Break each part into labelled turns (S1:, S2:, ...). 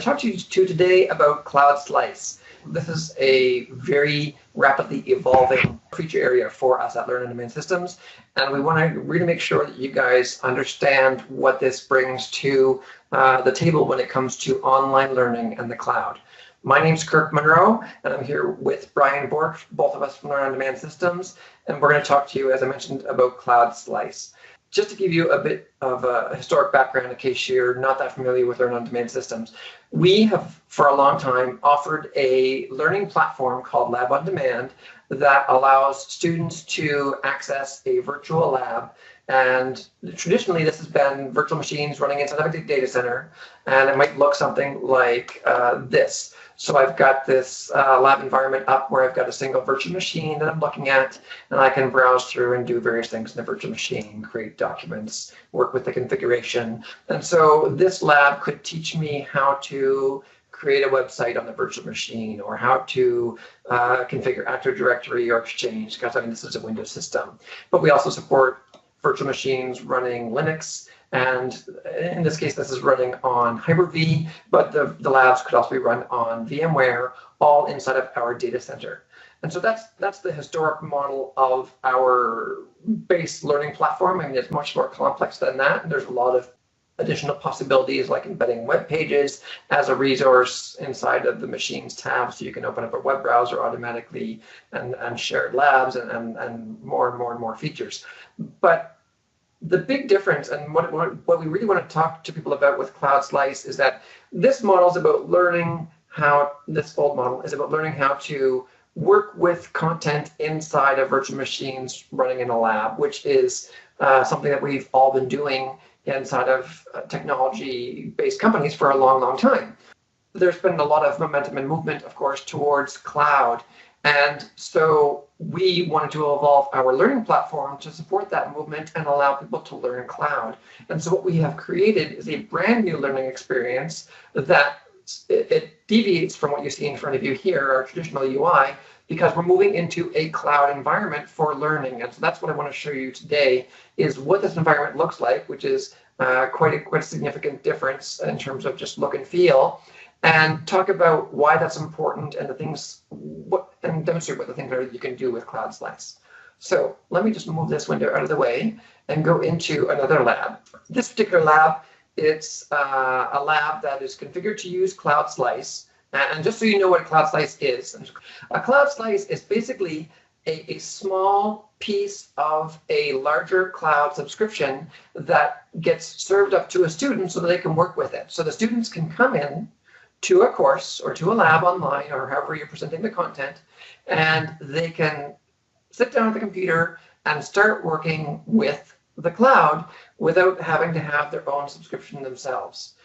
S1: to talk to you today about CloudSlice. This is a very rapidly evolving feature area for us at Learn on Demand Systems, and we want to really make sure that you guys understand what this brings to the table when it comes to online learning and the cloud. My name's Kirk Munro, and I'm here with Brian Bork, both of us from Learn on Demand Systems, and we're going to talk to you, as I mentioned, about CloudSlice. Just to give you a bit of a historic background in case you're not that familiar with Learn on Demand Systems, we have for a long time offered a learning platform called Lab on Demand that allows students to access a virtual lab. And traditionally, this has been virtual machines running inside of a data center, and it might look something like this. So I've got this lab environment up where I've got a single virtual machine that I'm looking at, and I can browse through and do various things in the virtual machine, create documents, work with the configuration. And so this lab could teach me how to create a website on the virtual machine, or how to configure Active Directory or Exchange, because I mean, this is a Windows system. But we also support virtual machines running Linux, and in this case, this is running on Hyper-V, but the labs could also be run on VMware, all inside of our data center. And so that's the historic model of our base learning platform. I mean, it's much more complex than that, and there's a lot of additional possibilities like embedding web pages as a resource inside of the machines tab, so you can open up a web browser automatically, and shared labs, and more features. But the big difference, and what we really want to talk to people about with CloudSlice, is that this model is about learning how, this old model is about learning how to work with content inside of virtual machines running in a lab, which is something that we've all been doing inside of technology-based companies for a long time. There's been a lot of momentum and movement, of course, towards cloud. And so we wanted to evolve our learning platform to support that movement and allow people to learn cloud. And so what we have created is a brand new learning experience that it deviates from what you see in front of you here, our traditional UI, because we're moving into a cloud environment for learning. And so that's what I want to show you today, is what this environment looks like, which is quite a significant difference in terms of just look and feel, and talk about why that's important and the things, and demonstrate what the things are that you can do with CloudSlice. So let me just move this window out of the way and go into another lab. This particular lab, it's a lab that is configured to use CloudSlice. And just so you know what a CloudSlice is, a CloudSlice is basically a small piece of a larger cloud subscription that gets served up to a student so that they can work with it. So the students can come in to a course or to a lab online, or however you're presenting the content, and they can sit down at the computer and start working with the cloud without having to have their own subscription themselves.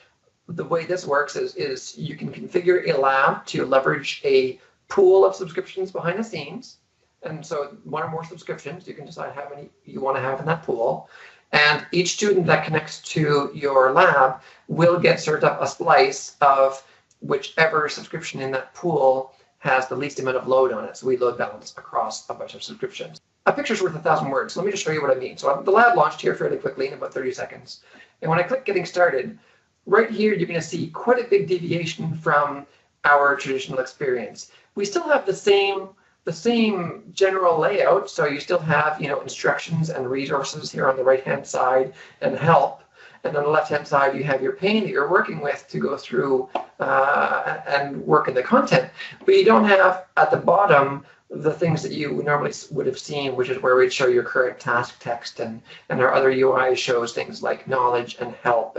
S1: The way this works is you can configure a lab to leverage a pool of subscriptions behind the scenes. And so one or more subscriptions, you can decide how many you want to have in that pool. And each student that connects to your lab will get served up a slice of whichever subscription in that pool has the least amount of load on it. So we load balance across a bunch of subscriptions. A picture's worth 1,000 words. So let me just show you what I mean. So the lab launched here fairly quickly in about 30 seconds. And when I click getting started, right here, you're going to see quite a big deviation from our traditional experience. We still have the same general layout. So you still have, instructions and resources here on the right-hand side, and help. And on the left-hand side, you have your pane that you're working with to go through and work in the content. But you don't have at the bottom the things that you normally would have seen, which is where we'd show your current task text, and our other UI shows things like knowledge and help,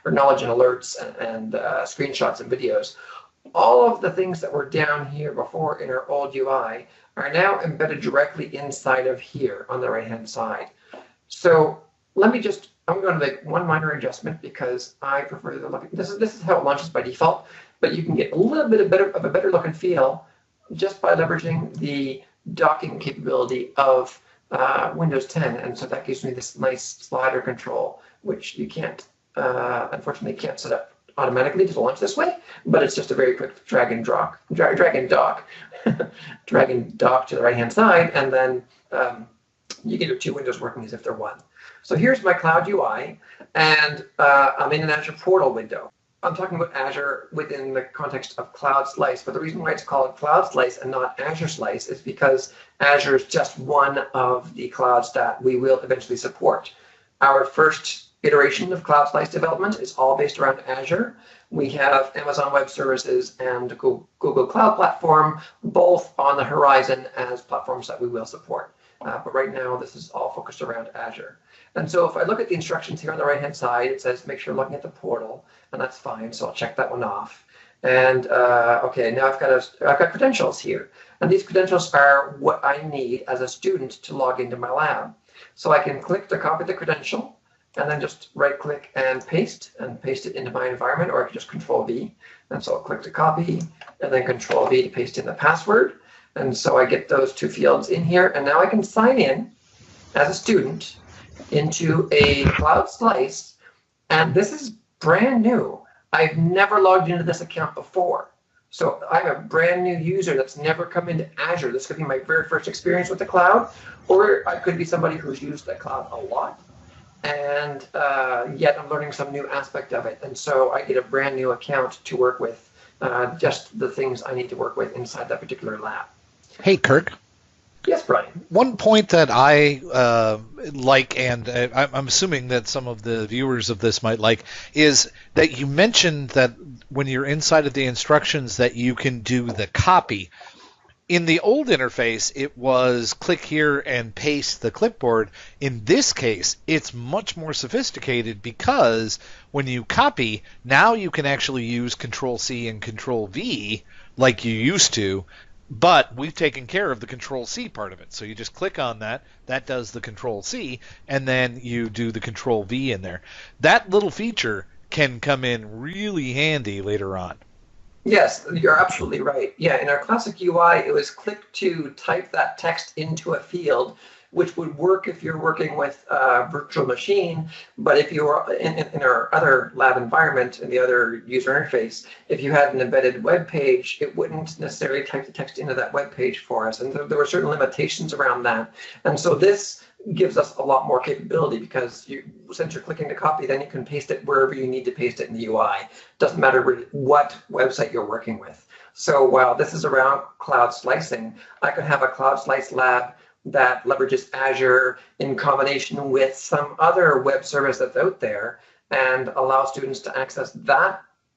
S1: or knowledge and alerts, and screenshots and videos. All of the things that were down here before in our old UI are now embedded directly inside of here on the right-hand side. So I'm going to make one minor adjustment because I prefer the look. This is how it launches by default, but you can get a little bit of a better look and feel just by leveraging the docking capability of Windows 10. And so that gives me this nice slider control, which you can't, unfortunately, can't set up automatically to launch this way, but it's just a very quick drag and dock to the right-hand side, and then you get your two windows working as if they're one. So here's my cloud UI, and I'm in an Azure portal window. I'm talking about Azure within the context of CloudSlice, but the reason why it's called CloudSlice and not Azure Slice is because Azure is just one of the clouds that we will eventually support. Our first iteration of CloudSlice development is all based around Azure. We have Amazon Web Services and Google Cloud Platform, both on the horizon as platforms that we will support. But right now, this is all focused around Azure. And so if I look at the instructions here on the right-hand side, it says make sure you're looking at the portal, and that's fine. So I'll check that one off. And okay, now I've got credentials here, and these credentials are what I need as a student to log into my lab. So I can click to copy the credential, and then just right-click and paste it into my environment, or I can just Control-V. And so I'll click to copy, and then Control-V to paste in the password. And so I get those two fields in here, and now I can sign in as a student into a CloudSlice, and this is brand new. I've never logged into this account before. So I'm a brand new user that's never come into Azure. This could be my very first experience with the cloud, or I could be somebody who's used the cloud a lot, and yet I'm learning some new aspect of it. And so I get a brand new account to work with just the things I need to work with inside that particular lab.
S2: Hey, Kirk.
S1: Yes, Brian.
S2: One point that I like, and I'm assuming that some of the viewers of this might like, is that you mentioned that when you're inside of the instructions that you can do the copy. In the old interface, it was click here and paste the clipboard. In this case, it's much more sophisticated because when you copy, now you can actually use Control-C and Control-V like you used to. But we've taken care of the Control-C part of it. So you just click on that. That does the Control-C, and then you do the Control-V in there. That little feature can come in really handy later on.
S1: Yes, you're absolutely right. Yeah, in our classic UI, it was click to type that text into a field, which would work if you're working with a virtual machine. But if you are in our other lab environment, in the other user interface, if you had an embedded web page, it wouldn't necessarily type the text into that web page for us. And there were certain limitations around that. And so this gives us a lot more capability because since you're clicking to copy, then you can paste it wherever you need to paste it in the UI. Doesn't matter what website you're working with. So while this is around cloud slicing, I could have a CloudSlice lab that leverages Azure in combination with some other web service that's out there and allow students to access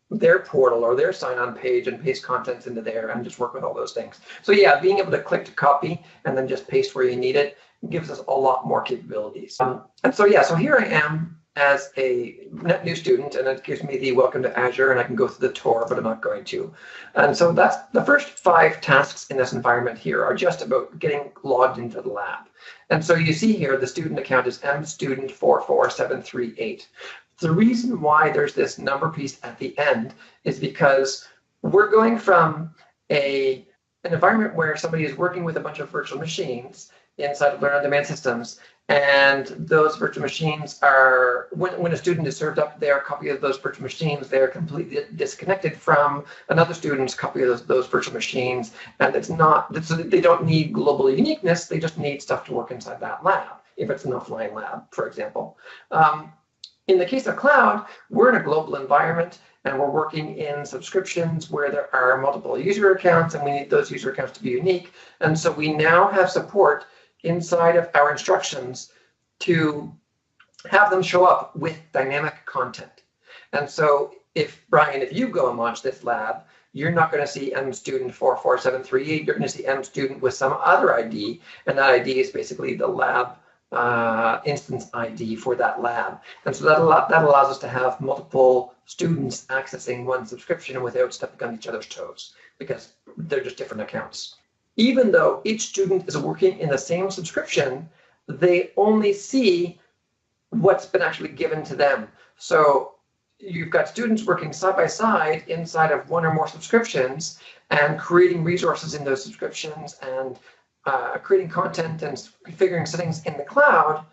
S1: their portal or their sign-on page and paste contents into there and just work with all those things. So yeah, being able to click to copy and then just paste where you need it gives us a lot more capabilities. And so yeah, so here I am as a net new student, and it gives me the welcome to Azure, and I can go through the tour, but I'm not going to. And so that's the first 5 tasks in this environment here are just about getting logged into the lab. And so you see here, the student account is mstudent44738. The reason why there's this number piece at the end is because we're going from an environment where somebody is working with a bunch of virtual machines inside of Learn on Demand systems, and those virtual machines are, when a student is served up their copy of those virtual machines, they're completely disconnected from another student's copy of those virtual machines, and they don't need global uniqueness, they just need stuff to work inside that lab, if it's an offline lab, for example. In the case of cloud, we're in a global environment, and we're working in subscriptions where there are multiple user accounts, and we need those user accounts to be unique. And so we now have support inside of our instructions to have them show up with dynamic content. And so Brian, if you go and launch this lab, you're not going to see mstudent44738, you're going to see mstudent with some other ID, and that ID is basically the lab instance ID for that lab. And so that allows us to have multiple students accessing one subscription without stepping on each other's toes, because they're just different accounts. Even though each student is working in the same subscription, they only see what's been actually given to them. So you've got students working side by side inside of one or more subscriptions and creating resources in those subscriptions and creating content and configuring settings in the cloud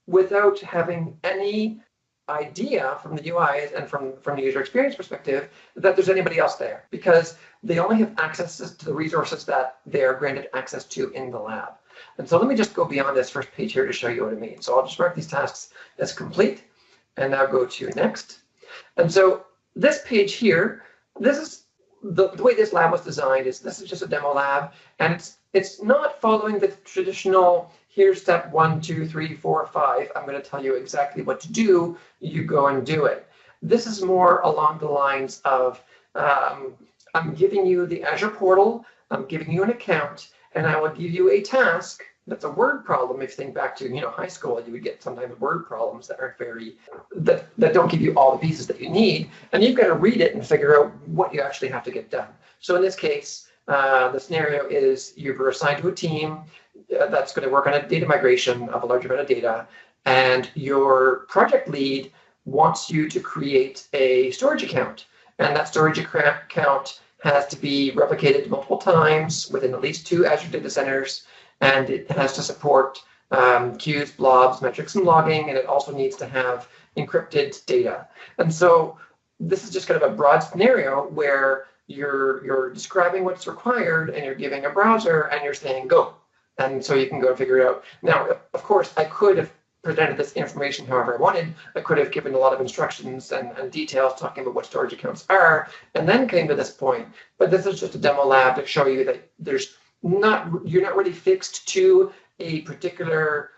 S1: without having any idea from the UI and from the user experience perspective that there's anybody else there, because they only have access to the resources that they're granted access to in the lab. And so let me just go beyond this first page here to show you what I mean. So I'll just mark these tasks as complete and now go to next. And so this page here, this is the way this lab was designed. Is this is just a demo lab, and it's not following the traditional, here's step 1, 2, 3, 4, 5. I'm going to tell you exactly what to do. You go and do it. This is more along the lines of, I'm giving you the Azure portal, I'm giving you an account, and I will give you a task. That's a word problem. If you think back to high school, you would get sometimes word problems that aren't that don't give you all the pieces that you need, and you've got to read it and figure out what you actually have to get done. So in this case, the scenario is you were assigned to a team that's going to work on a data migration of a large amount of data, and your project lead wants you to create a storage account, and that storage account has to be replicated multiple times within at least 2 Azure data centers, and it has to support queues, blobs, metrics, and logging, and it also needs to have encrypted data. And so this is just kind of a broad scenario where you're describing what's required, and you're giving a browser, and you're saying go. And so you can go and figure it out. Now, of course, I could have presented this information however I wanted. I could have given a lot of instructions and details talking about what storage accounts are, and then came to this point. But this is just a demo lab to show you that you're not really fixed to a particular,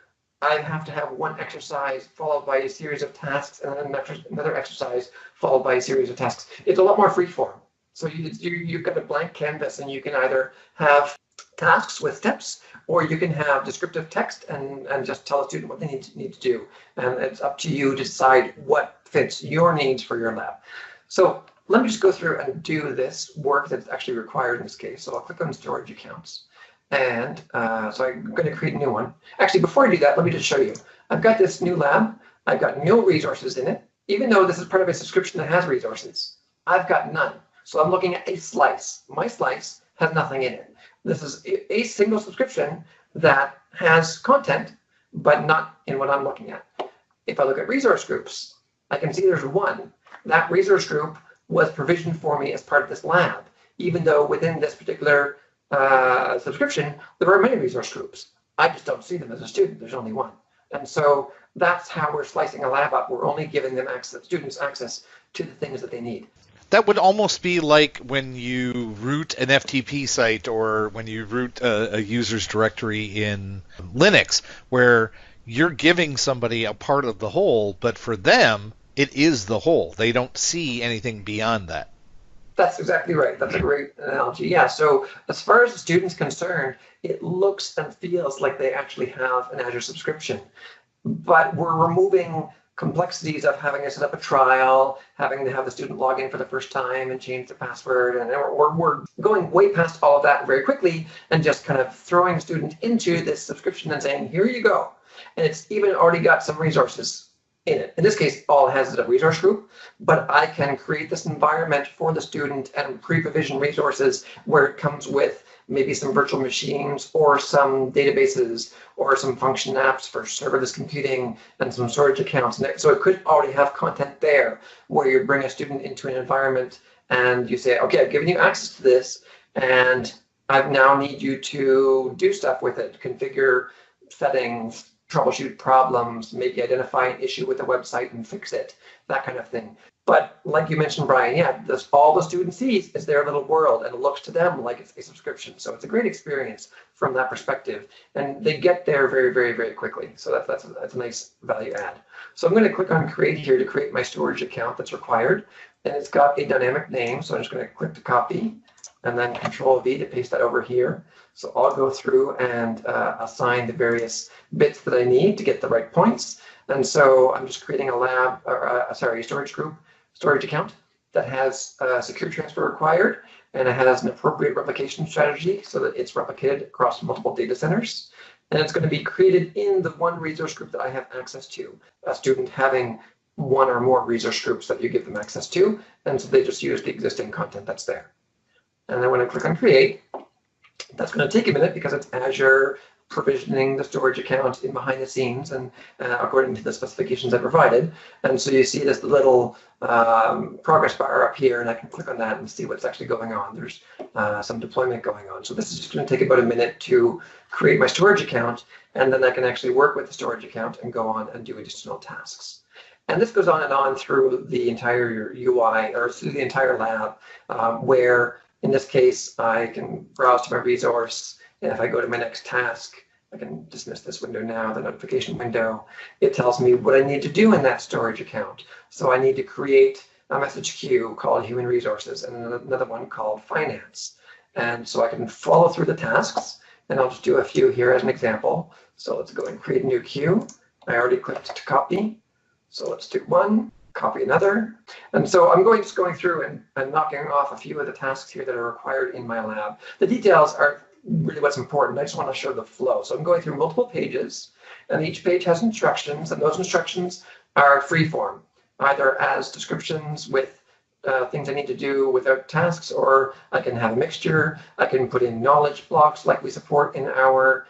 S1: I have to have one exercise followed by a series of tasks, and then another exercise followed by a series of tasks. It's a lot more freeform. So you've got a blank canvas, and you can either have tasks with steps, or you can have descriptive text and just tell a student what they need to do. And it's up to you to decide what fits your needs for your lab. So let me just go through and do this work that's actually required in this case. So I'll click on storage accounts. And so I'm going to create a new one. Actually, before I do that, let me just show you. I've got this new lab. I've got no resources in it. Even though this is part of a subscription that has resources, I've got none. So I'm looking at a slice. My slice has nothing in it. This is a single subscription that has content, but not in what I'm looking at. If I look at resource groups, I can see there's one. That resource group was provisioned for me as part of this lab, even though within this particular subscription, there are many resource groups. I just don't see them as a student. There's only one. And so that's how we're slicing a lab up. We're only giving them students access to the things that they need.
S2: That would almost be like when you root an FTP site, or when you root a user's directory in Linux, where you're giving somebody a part of the whole, but for them, it is the whole. They don't see anything beyond that.
S1: That's exactly right. That's a great analogy. Yeah, so as far as the student's concerned, it looks and feels like they actually have an Azure subscription. But we're removing complexities of having to set up a trial, having to have the student log in for the first time and change the password. And we're going way past all of that very quickly and just kind of throwing the student into this subscription and saying, here you go. And it's even already got some resources in it. In this case, all it has is a resource group, but I can create this environment for the student and pre-provision resources where it comes with maybe some virtual machines or some databases or some function apps for serverless computing and some storage accounts. And so it could already have content there where you bring a student into an environment and you say, okay, I've given you access to this, and I now need you to do stuff with it, configure settings, troubleshoot problems, maybe identify an issue with the website and fix it, that kind of thing. But like you mentioned, Brian, yeah, all the student sees is their little world, and it looks to them like it's a subscription. So it's a great experience from that perspective, and they get there very, very, very quickly. So that's a nice value add. So I'm going to click on Create here to create my storage account that's required, and it's got a dynamic name. So I'm just going to click to copy, and then Control-V to paste that over here. So I'll go through and assign the various bits that I need to get the right points. And so I'm just creating a storage group, storage account that has secure transfer required, and it has an appropriate replication strategy so that it's replicated across multiple data centers. And it's going to be created in the one resource group that I have access to, a student having one or more resource groups that you give them access to. And so they just use the existing content that's there. And then when I click on Create, that's going to take a minute because it's Azure provisioning the storage account in behind the scenes and according to the specifications I provided. And so you see this little progress bar up here, and I can click on that and see what's actually going on. There's some deployment going on. So this is just going to take about a minute to create my storage account, and then I can actually work with the storage account and go on and do additional tasks. And this goes on and on through the entire UI or through the entire lab, where in this case, I can browse to my resource. And if I go to my next task, I can dismiss this window now, the notification window. It tells me what I need to do in that storage account. So I need to create a message queue called Human Resources and another one called Finance. And so I can follow through the tasks, and I'll just do a few here as an example. So let's go and create a new queue. I already clicked to copy. So let's do one, copy another. And so I'm just going through and knocking off a few of the tasks here that are required in my lab. The details are really what's important. I just want to show the flow. So I'm going through multiple pages, and each page has instructions, and those instructions are freeform, either as descriptions with things I need to do without tasks, or I can have a mixture. I can put in knowledge blocks like we support in our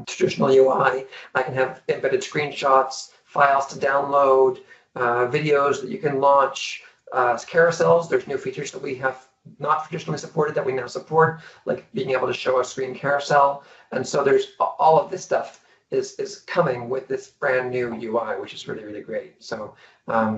S1: traditional UI. I can have embedded screenshots, files to download, videos that you can launch, carousels. There's new features that we have not traditionally supported that we now support, like being able to show a screen carousel. And so there's all of this stuff is coming with this brand new UI, which is really, really great. So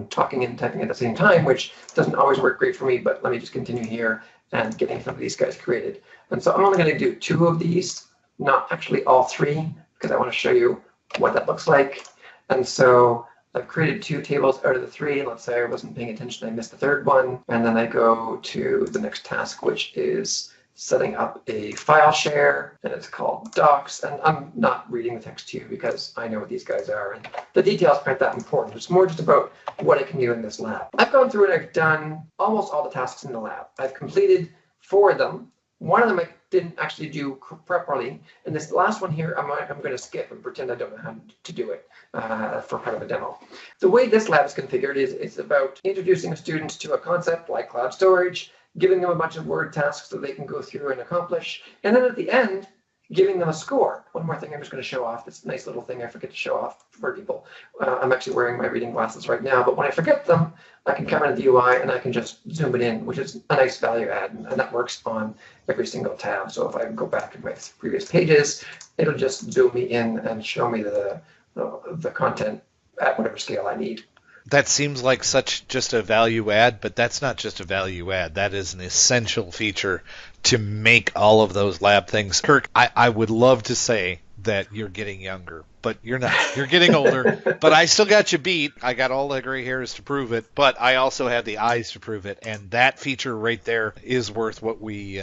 S1: talking and typing at the same time, which doesn't always work great for me, but let me just continue here and getting some of these guys created. And so I'm only going to do 2 of these, not actually all 3, because I want to show you what that looks like. And so I've created 2 tables out of the 3. Let's say I wasn't paying attention, I missed the 3rd one. And then I go to the next task, which is setting up a file share, and it's called docs. And I'm not reading the text to you because I know what these guys are, and the details aren't that important. It's more just about what I can do in this lab. I've gone through and I've done almost all the tasks in the lab. I've completed 4 of them. One of them I didn't actually do properly, and this last one here I'm going to skip and pretend I don't know how to do it for part of a demo. The way this lab is configured is it's about introducing a student to a concept like cloud storage, giving them a bunch of word tasks that they can go through and accomplish, and then at the end, giving them a score. One more thing I'm just going to show off, this nice little thing I forget to show off for people. I'm actually wearing my reading glasses right now, but when I forget them, I can come into the UI and I can just zoom it in, which is a nice value add, and that works on every single tab. So if I go back to my previous pages, it'll just zoom me in and show me the content at whatever scale I need.
S2: That seems like such just a value add, but that's not just a value add. That is an essential feature to make all of those lab things. Kirk, I would love to say that you're getting younger, but you're not. You're getting older, but I still got you beat. I got all the gray hairs to prove it, but I also have the eyes to prove it, and that feature right there is worth what we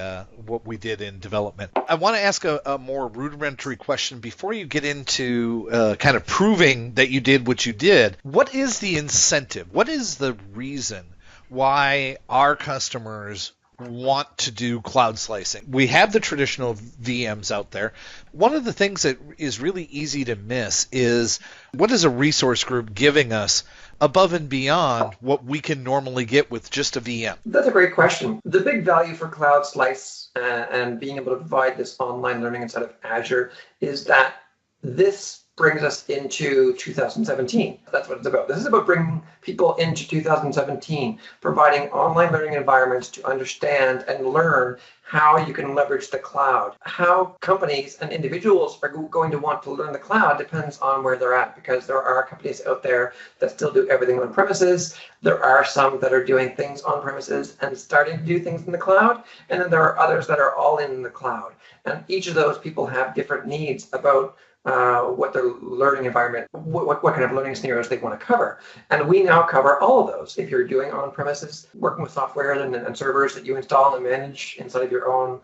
S2: did in development. I want to ask a more rudimentary question before you get into kind of proving that you did what you did. What is the incentive? What is the reason why our customers want to do cloud slicing? We have the traditional VMs out there. One of the things that is really easy to miss is what is a resource group giving us above and beyond what we can normally get with just a VM?
S1: That's a great question. The big value for CloudSlice and being able to provide this online learning inside of Azure is that this brings us into 2017. That's what it's about. This is about bringing people into 2017, providing online learning environments to understand and learn how you can leverage the cloud. How companies and individuals are going to want to learn the cloud depends on where they're at, because there are companies out there that still do everything on premises. There are some that are doing things on premises and starting to do things in the cloud. And then there are others that are all in the cloud. And each of those people have different needs about what their learning environment, what kind of learning scenarios they want to cover. And we now cover all of those. If you're doing on-premises, working with software and servers that you install and manage inside of your own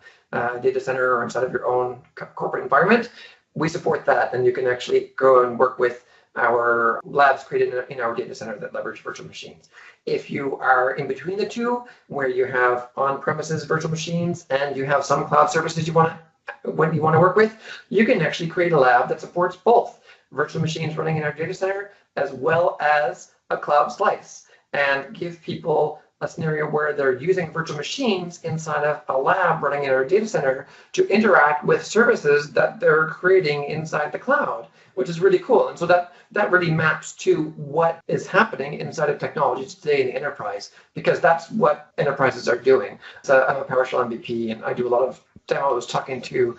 S1: data center or inside of your own corporate environment, we support that. And you can actually go and work with our labs created in our data center that leverage virtual machines. If you are in between the two, where you have on-premises virtual machines and you have some cloud services you want to work with, you can actually create a lab that supports both virtual machines running in our data center as well as a cloud slice, and give people a scenario where they're using virtual machines inside of a lab running in our data center to interact with services that they're creating inside the cloud, which is really cool. And so that really maps to what is happening inside of technology today in the enterprise, because that's what enterprises are doing. So I'm a PowerShell MVP, and I do a lot of demos talking to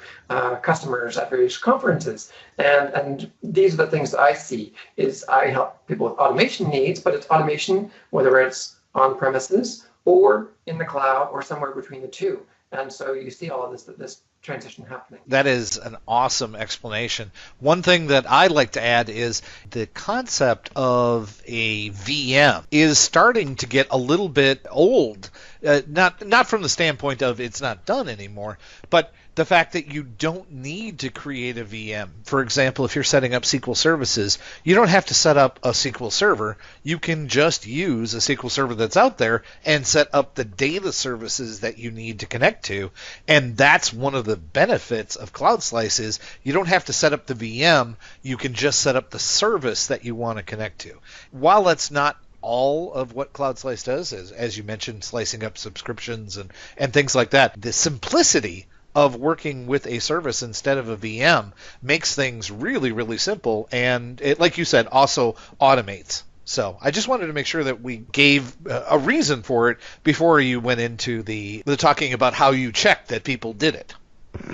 S1: customers at various conferences. And these are the things that I see is I help people with automation needs, but it's automation, whether it's on premises or in the cloud or somewhere between the two. And so you see all of this transition happening.
S2: That is an awesome explanation. One thing that I'd like to add is the concept of a VM is starting to get a little bit old. Not from the standpoint of it's not done anymore, but the fact that you don't need to create a VM. For example, if you're setting up SQL services, you don't have to set up a SQL server. You can just use a SQL server that's out there and set up the data services that you need to connect to. And that's one of the benefits of CloudSlice is you don't have to set up the VM. You can just set up the service that you want to connect to. While that's not all of what CloudSlice does, as you mentioned, slicing up subscriptions and things like that, the simplicity of working with a service instead of a VM makes things really, really simple, and it, like you said, also automates. So I just wanted to make sure that we gave a reason for it before you went into the talking about how you checked that people did it.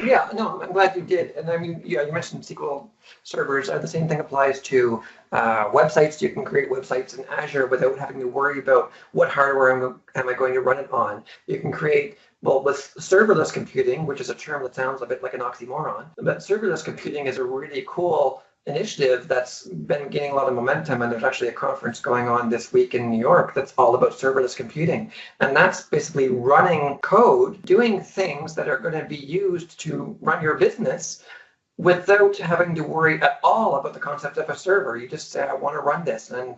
S1: Yeah, no, I'm glad you did. And I mean, yeah, you mentioned SQL servers. The same thing applies to websites. You can create websites in Azure without having to worry about what hardware am I going to run it on. You can create, well, with serverless computing, which is a term that sounds a bit like an oxymoron, but serverless computing is a really cool initiative that's been gaining a lot of momentum, and there's actually a conference going on this week in New York that's all about serverless computing. And that's basically running code, doing things that are going to be used to run your business without having to worry at all about the concept of a server. You just say, I want to run this and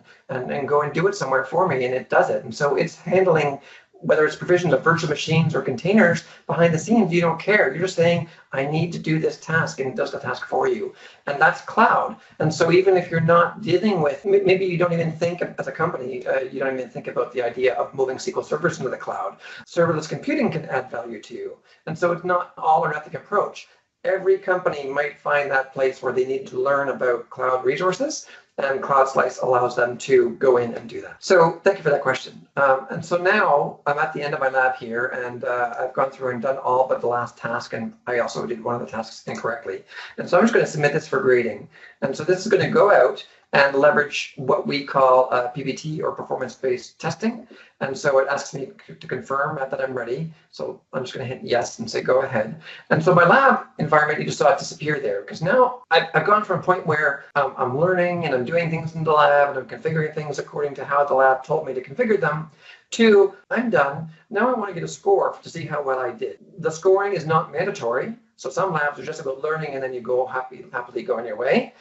S1: go and do it somewhere for me, and it does it. And so it's handling, whether it's provision of virtual machines or containers behind the scenes, you don't care. You're just saying, I need to do this task, and it does the task for you. And that's cloud. And so even if you're not dealing with, maybe you don't even think as a company, you don't even think about the idea of moving SQL servers into the cloud. Serverless computing can add value to you. And so it's not all or nothing approach. Every company might find that place where they need to learn about cloud resources, and CloudSlice allows them to go in and do that. So thank you for that question. And so now I'm at the end of my lab here, and I've gone through and done all but the last task, and I also did one of the tasks incorrectly. And so I'm just going to submit this for grading. And so this is going to go out and leverage what we call PBT, or performance-based testing. And so it asks me to confirm that I'm ready. So I'm just going to hit yes and say go ahead. And so my lab environment, you just saw it disappear there, because now I've gone from a point where I'm learning and I'm doing things in the lab and I'm configuring things according to how the lab told me to configure them, to I'm done. Now I want to get a score to see how well I did. The scoring is not mandatory. So some labs are just about learning and then you go happily go on your way.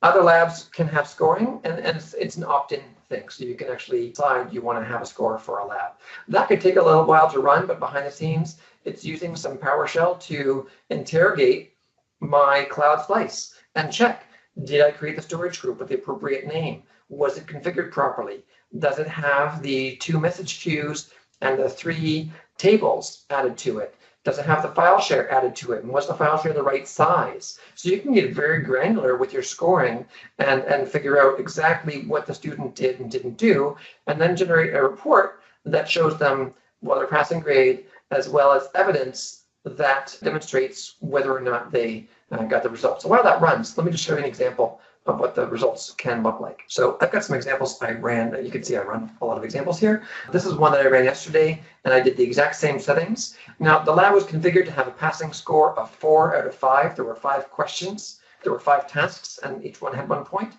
S1: Other labs can have scoring, and it's an opt-in thing. So you can actually decide you want to have a score for a lab. That could take a little while to run, but behind the scenes, it's using some PowerShell to interrogate my CloudSlice and check, did I create the storage group with the appropriate name? Was it configured properly? Does it have the 2 message queues and the 3 tables added to it? Does it have the file share added to it? And was the file share the right size? So you can get very granular with your scoring and figure out exactly what the student did and didn't do, and then generate a report that shows them their passing grade, as well as evidence that demonstrates whether or not they got the results. So while that runs, let me just show you an example of what the results can look like. So I've got some examples I ran. You can see I run a lot of examples here. This is one that I ran yesterday, and I did the exact same settings. Now, the lab was configured to have a passing score of 4 out of 5. There were 5 questions. There were 5 tasks, and each one had 1 point.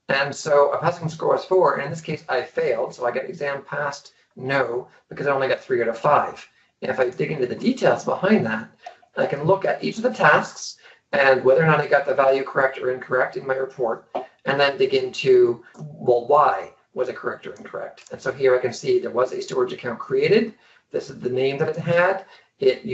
S1: And so a passing score was 4, and in this case, I failed. So I got exam passed, no, because I only got 3 out of 5. And if I dig into the details behind that, I can look at each of the tasks and whether or not I got the value correct or incorrect in my report, and then dig into, well, why was it correct or incorrect? And so here I can see there was a storage account created. This is the name that it had. It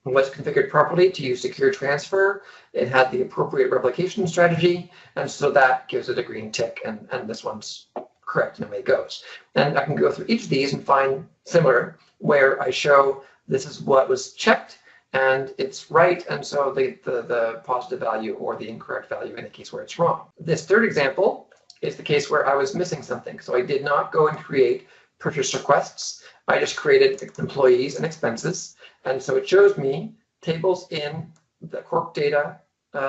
S1: was configured properly to use secure transfer. It had the appropriate replication strategy, and so that gives it a green tick, and this one's correct, and away it goes. And I can go through each of these and find similar, where I show this is what was checked, and it's right, and so the positive value or the incorrect value in the case where it's wrong. This third example is the case where I was missing something. So I did not go and create purchase requests. I just created employees and expenses. And so it shows me tables in the Cork data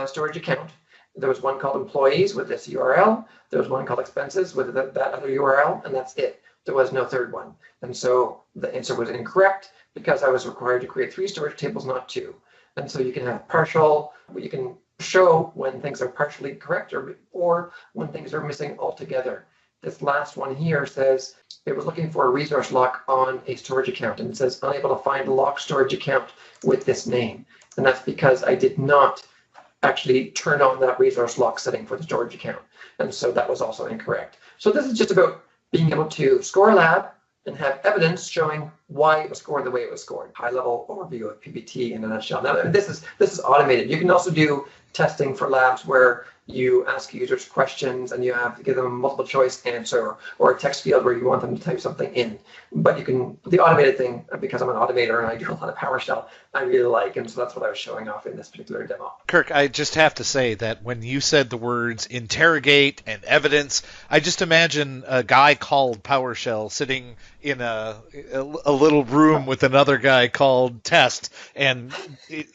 S1: storage account. There was one called employees with this URL. There was one called expenses with that other URL, and that's it. There was no third one. And so the answer was incorrect because I was required to create 3 storage tables, not 2. And so you can have partial, you can show when things are partially correct or when things are missing altogether. This last one here says it was looking for a resource lock on a storage account, and it says unable to find a locked storage account with this name. And that's because I did not actually turn on that resource lock setting for the storage account. And so that was also incorrect. So this is just about being able to score a lab and have evidence showing why it was scored the way it was scored. High-level overview of PBT in a nutshell. Now, this is automated. You can also do testing for labs where you ask users questions and you have to give them a multiple choice answer or a text field where you want them to type something in. But you can, the automated thing, because I'm an automator and I do a lot of PowerShell, I really like, and so that's what I was showing off in this particular demo.
S2: Kirk, I just have to say that when you said the words interrogate and evidence, I just imagine a guy called PowerShell sitting in a little room with another guy called test and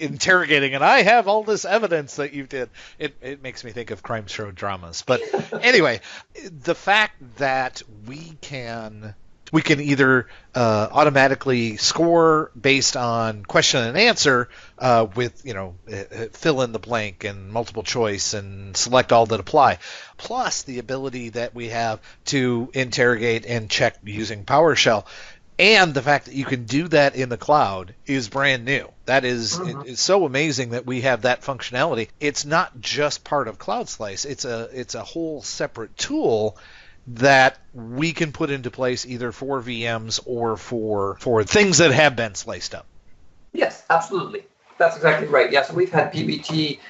S2: interrogating, and I have all this evidence that you did. It makes me think of crime show dramas. But anyway, the fact that we can either automatically score based on question and answer with, fill in the blank and multiple choice and select all that apply, plus the ability that we have to interrogate and check using PowerShell. And the fact that you can do that in the cloud is brand new. That is it's so amazing that we have that functionality. It's not just part of CloudSlice. It's a whole separate tool that we can put into place either for VMs or for things that have been sliced up.
S1: Yes, absolutely. That's exactly right. Yeah, so we've had PBT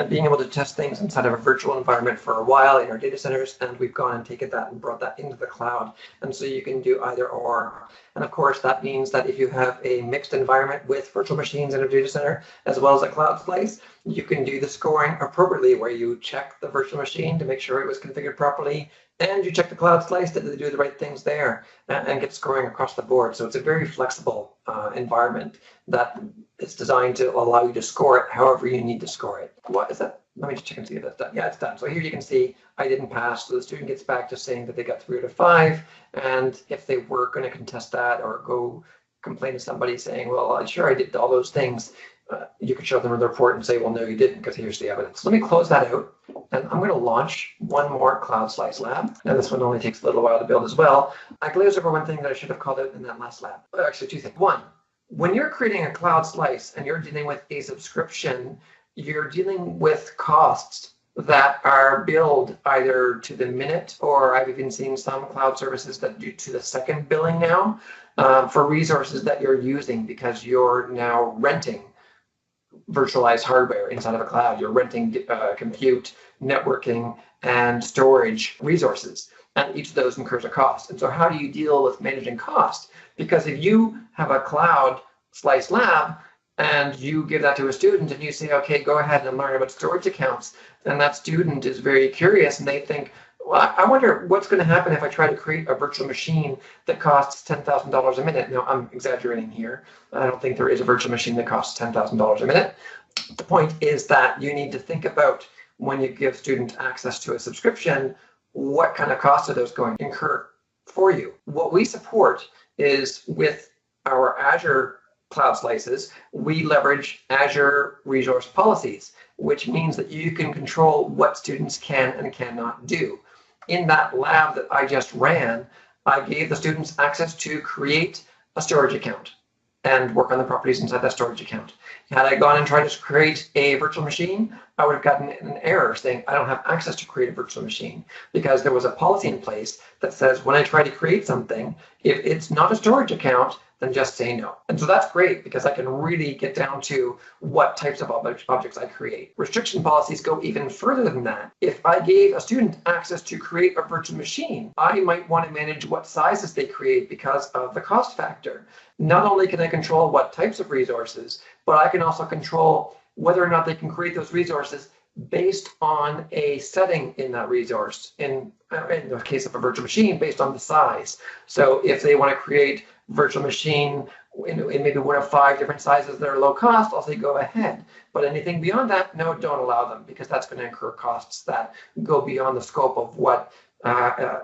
S1: being able to test things inside of a virtual environment for a while in our data centers, and we've gone and taken that and brought that into the cloud. And so you can do either or. And of course, that means that if you have a mixed environment with virtual machines in a data center, as well as a CloudSlice, you can do the scoring appropriately, where you check the virtual machine to make sure it was configured properly, and you check the CloudSlice that they do the right things there and get scoring across the board. So it's a very flexible environment that is designed to allow you to score it however you need to score it. What is that? Let me just check and see if that's done. Yeah, it's done. So here you can see I didn't pass. So the student gets back to saying that they got 3 out of 5. And if they were going to contest that or go complain to somebody saying, well, sure, I did all those things, you could show them the report and say, well, no, you didn't, because here's the evidence. Let me close that out. And I'm going to launch one more CloudSlice lab. And this one only takes a little while to build as well. I glazed over one thing that I should have called out in that last lab. Actually, 2 things. One, when you're creating a CloudSlice and you're dealing with a subscription, you're dealing with costs that are billed either to the minute, or I've even seen some cloud services that do to the second billing now for resources that you're using, because you're now renting virtualized hardware inside of a cloud. You're renting compute, networking, and storage resources, and each of those incurs a cost. And so how do you deal with managing cost? Because if you have a CloudSlice lab and you give that to a student and you say, okay, go ahead and learn about storage accounts, and that student is very curious and they think, well, I wonder what's going to happen if I try to create a virtual machine that costs $10,000 a minute. Now, I'm exaggerating here. I don't think there is a virtual machine that costs $10,000 a minute. The point is that you need to think about, when you give students access to a subscription, what kind of costs are those going to incur for you? What we support is, with our Azure CloudSlices, we leverage Azure resource policies, which means that you can control what students can and cannot do. In that lab that I just ran, I gave the students access to create a storage account and work on the properties inside that storage account. Had I gone and tried to create a virtual machine, I would have gotten an error saying I don't have access to create a virtual machine, because there was a policy in place that says when I try to create something, if it's not a storage account, then just say no. And so that's great, because I can really get down to what types of objects I create. Restriction policies go even further than that. If I gave a student access to create a virtual machine, I might want to manage what sizes they create because of the cost factor. Not only can I control what types of resources, but I can also control whether or not they can create those resources based on a setting in that resource. In the case of a virtual machine, based on the size. So if they want to create virtual machine in maybe one of 5 different sizes that are low cost, I'll say go ahead. But anything beyond that, no, don't allow them, because that's going to incur costs that go beyond the scope of what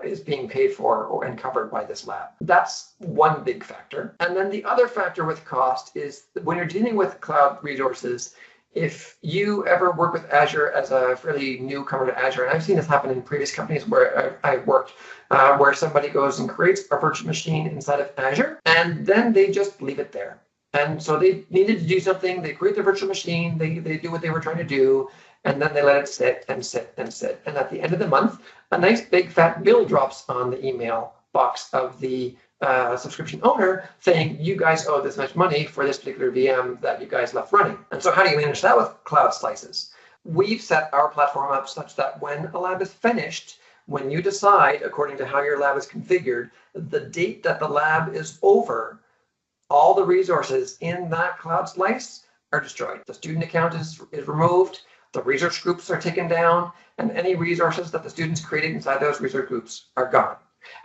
S1: is being paid for and covered by this lab. That's one big factor. And then the other factor with cost is when you're dealing with cloud resources, if you ever work with Azure as a fairly newcomer to Azure, and I've seen this happen in previous companies where I've worked, where somebody goes and creates a virtual machine inside of Azure, and then they just leave it there. And so they needed to do something, they create their virtual machine, they do what they were trying to do, and then they let it sit and sit and sit. And at the end of the month, a nice big fat bill drops on the email box of the subscription owner saying, you guys owe this much money for this particular VM that you guys left running. And so how do you manage that with CloudSlices? We've set our platform up such that when a lab is finished, when you decide, according to how your lab is configured, the date that the lab is over, all the resources in that CloudSlice are destroyed. The student account is removed, the research groups are taken down, and any resources that the students created inside those research groups are gone.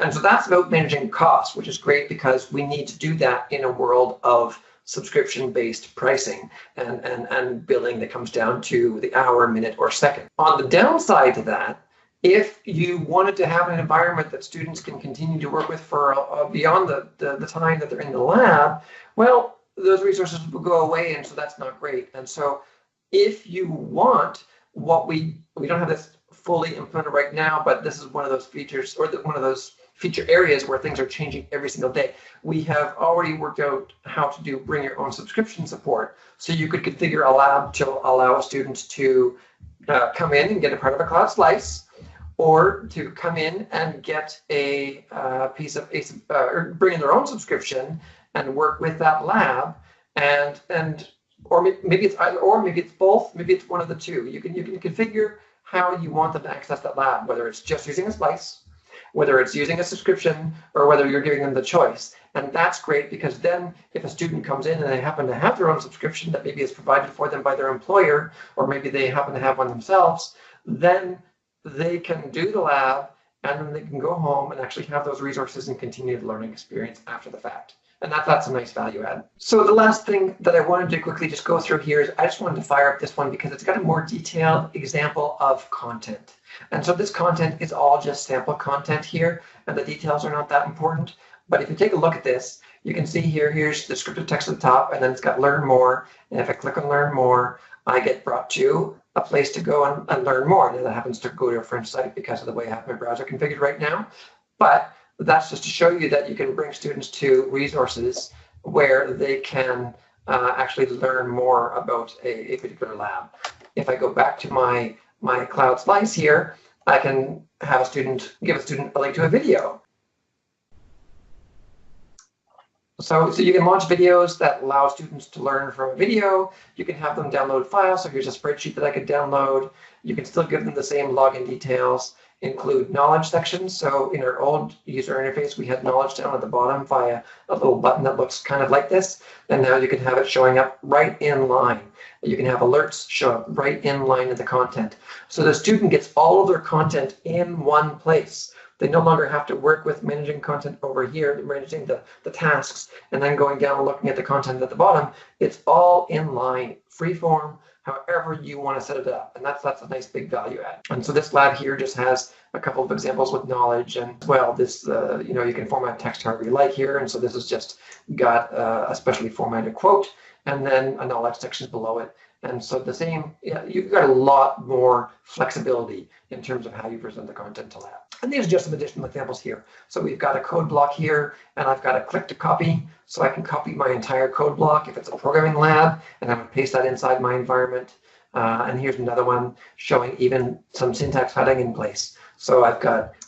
S1: And so that's about managing costs, which is great because we need to do that in a world of subscription-based pricing and billing that comes down to the hour, minute, or second. On the downside to that, if you wanted to have an environment that students can continue to work with for beyond the time that they're in the lab, well, those resources will go away, and so that's not great. And so if you want, what we don't have this fully implemented right now, but this is one of those features, or one of those feature areas where things are changing every single day. We have already worked out how to do bring your own subscription support. So you could configure a lab to allow students to come in and get a part of a CloudSlice, or to come in and get a piece of or bring in their own subscription and work with that lab, or maybe it's either or, maybe it's both, maybe it's one of the two. You can configure how you want them to access that lab, whether it's just using a slice, whether it's using a subscription, or whether you're giving them the choice. And that's great, because then if a student comes in and they happen to have their own subscription that maybe is provided for them by their employer, or maybe they happen to have one themselves, then they can do the lab, and then they can go home and actually have those resources and continue the learning experience after the fact. And that's a nice value add. So the last thing that I wanted to quickly just go through here is I just wanted to fire up this one because it's got a more detailed example of content. And so this content is all just sample content here, and the details are not that important. But if you take a look at this, you can see here's the descriptive text at the top, and then it's got learn more. And if I click on learn more, I get brought to a place to go and learn more. And that happens to go to a French site because of the way I have my browser configured right now. But that's just to show you that you can bring students to resources where they can actually learn more about a particular lab. If I go back to my CloudSlice here, I can have give a student a link to a video. So you can launch videos that allow students to learn from a video. You can have them download files. So here's a spreadsheet that I could download. You can still give them the same login details. Include knowledge sections. So in our old user interface, we had knowledge down at the bottom via a little button that looks kind of like this. And now you can have it showing up right in line. You can have alerts show up right in line in the content. So the student gets all of their content in one place. They no longer have to work with managing content over here, managing the tasks, and then going down and looking at the content at the bottom. It's all in line, free form, however you want to set it up. And that's a nice big value add. And so this lab here just has a couple of examples with knowledge, and well, this, you can format text however you like here. And so this has just got a specially formatted quote, and then a knowledge section below it. And so the same, you've got a lot more flexibility in terms of how you present the content to lab. And these are just some additional examples here. So we've got a code block here, and I've got a click to copy. So I can copy my entire code block if it's a programming lab, and I would paste that inside my environment. And here's another one showing even some syntax heading in place. So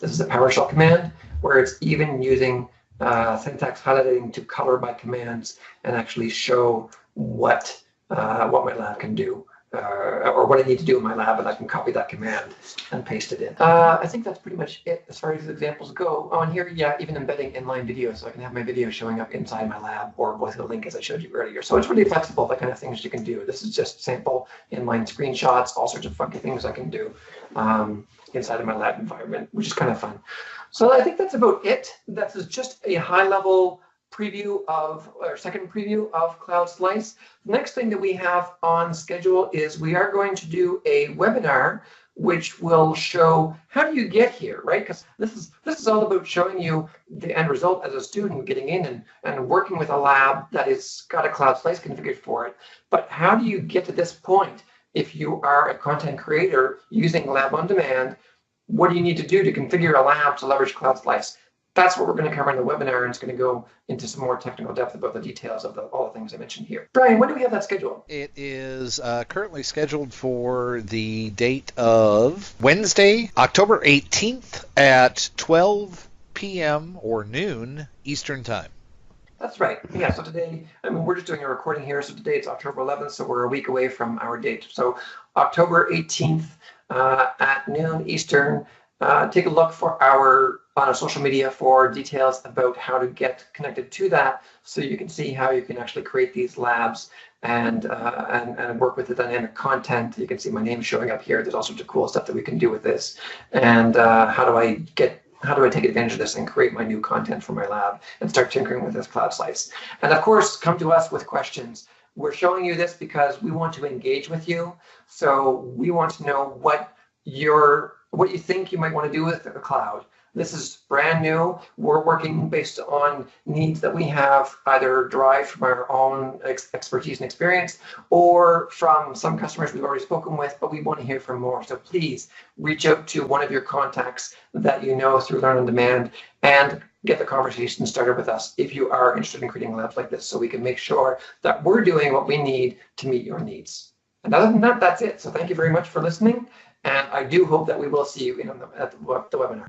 S1: this is a PowerShell command where it's even using syntax highlighting to color by commands and actually show what my lab can do, or what I need to do in my lab, and I can copy that command and paste it in. I think that's pretty much it as far as examples go. Oh, and here, even embedding inline video, so I can have my video showing up inside my lab or with a link as I showed you earlier. So it's really flexible, the kind of things you can do. This is just sample inline screenshots, all sorts of funky things I can do inside of my lab environment, which is kind of fun. So I think that's about it. That's just a high-level preview of, or second preview of CloudSlice. The next thing that we have on schedule is we are going to do a webinar which will show how do you get here, right? Because this is all about showing you the end result as a student getting in and working with a lab that is got a CloudSlice configured for it. But how do you get to this point if you are a content creator using Lab on Demand? What do you need to do to configure a lab to leverage CloudSlice? That's what we're going to cover in the webinar, and it's going to go into some more technical depth about the details of all the things I mentioned here. Brian, when do we have that scheduled?
S2: It is currently scheduled for the date of Wednesday, October 18th at 12 p.m. or noon Eastern Time.
S1: That's right. Yeah, so today, we're just doing a recording here, so today it's October 11th, so we're a week away from our date. So October 18th at noon Eastern. Take a look on our social media for details about how to get connected to that, so you can see how you can actually create these labs and work with the dynamic content. You can see my name showing up here. There's all sorts of cool stuff that we can do with this. And how do I take advantage of this and create my new content for my lab and start tinkering with this CloudSlice? And of course, come to us with questions. We're showing you this because we want to engage with you. So we want to know what you think you might want to do with the cloud. This is brand new. We're working based on needs that we have either derived from our own expertise and experience or from some customers we've already spoken with, but we want to hear from more. So please reach out to one of your contacts that you know through Learn on Demand and get the conversation started with us if you are interested in creating labs like this, so we can make sure that we're doing what we need to meet your needs. And other than that, that's it. So thank you very much for listening. And I do hope that we will see you at the webinar.